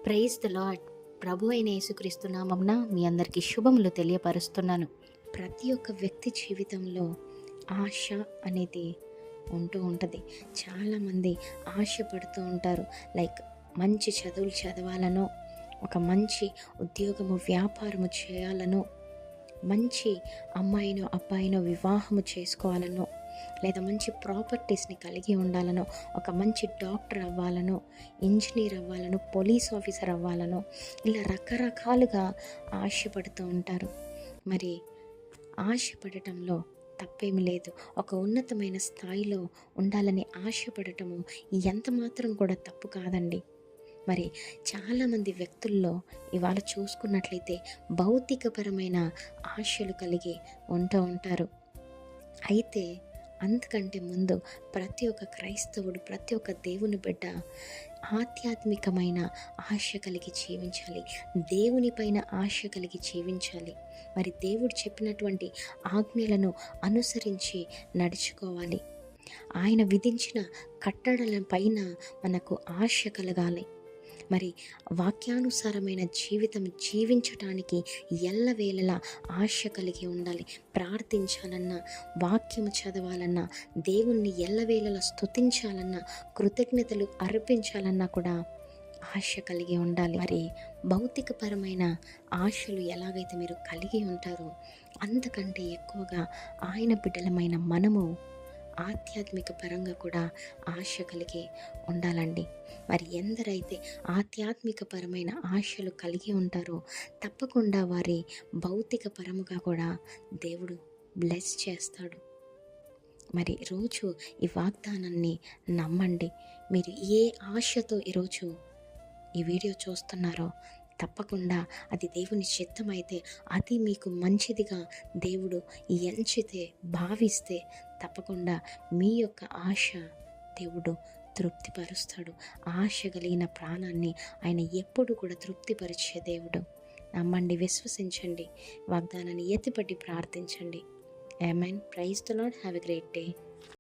Praise the lord. ప్రభు అయిన యేసుక్రీస్తు నామమున మీ అందరికీ శుభములు తెలియపరుస్తున్నాను. ప్రతి ఒక్క వ్యక్తి జీవితంలో ఆశ అనేది ఉంటూ ఉంటుంది. చాలామంది ఆశపడుతూ ఉంటారు. లైక్ మంచి చదువులు చదవాలనో, ఒక మంచి ఉద్యోగము వ్యాపారము చేయాలనో, మంచి అమ్మాయినో అబ్బాయినో వివాహము చేసుకోవాలనో, లేదా మంచి ప్రాపర్టీస్ని కలిగి ఉండాలనో, ఒక మంచి డాక్టర్ అవ్వాలనో, ఇంజనీర్ అవ్వాలనో, పోలీస్ ఆఫీసర్ అవ్వాలనో, ఇలా రకరకాలుగా ఆశపడుతూ ఉంటారు. మరి ఆశపడటంలో తప్పేమి లేదు. ఒక ఉన్నతమైన స్థాయిలో ఉండాలని ఆశపడటము ఎంత మాత్రం కూడా తప్పు కాదండి. మరి చాలామంది వ్యక్తుల్లో ఇవాళ చూసుకున్నట్లయితే భౌతికపరమైన ఆశలు కలిగి ఉంటూ ఉంటారు. అయితే అంతకంటే ముందు ప్రతి ఒక్క క్రైస్తవుడు, ప్రతి ఒక్క దేవుని బిడ్డ ఆధ్యాత్మికమైన ఆశ కలిగి జీవించాలి. దేవునిపైన ఆశ కలిగి జీవించాలి. మరి దేవుడు చెప్పినటువంటి ఆజ్ఞలను అనుసరించి నడుచుకోవాలి. ఆయన విధించిన కట్టడల పైన మనకు ఆశ కలగాలి. మరి వాక్యానుసారమైన జీవితం జీవించటానికి ఎల్లవేళలా ఆశ కలిగి ఉండాలి. ప్రార్థించాలన్నా, వాక్యము చదవాలన్నా, దేవుణ్ణి ఎల్లవేళలా స్తుతించాలన్నా, కృతజ్ఞతలు అర్పించాలన్నా కూడా ఆశ కలిగి ఉండాలి. మరి భౌతికపరమైన ఆశలు ఎలాగైతే మీరు కలిగి ఉంటారో, అంతకంటే ఎక్కువగా ఆయన బిడ్డలమైన మనము ఆధ్యాత్మిక పరంగా కూడా ఆశ కలిగి ఉండాలండి. మరి ఎందరైతే ఆధ్యాత్మిక పరమైన ఆశలు కలిగి ఉంటారో తప్పకుండా వారి భౌతిక పరముగా కూడా దేవుడు బ్లెస్ చేస్తాడు. మరి రోజు ఈ వాగ్దానాన్ని నమ్మండి. మీరు ఏ ఆశతో ఈరోజు ఈ వీడియో చూస్తున్నారో తప్పకుండా అది దేవుని చిత్తమైతే, అది మీకు మంచిదిగా దేవుడు ఎంచితే, భావిస్తే తప్పకుండా మీ యొక్క ఆశ దేవుడు తృప్తిపరుస్తాడు. ఆశ కలిగిన ప్రాణాన్ని ఆయన ఎప్పుడు కూడా తృప్తిపరిచే దేవుడు. నమ్మండి, విశ్వసించండి, వాగ్దానాన్ని ఎత్తిపట్టి ప్రార్థించండి. ఆమేన్. Praise the Lord. Have a great day.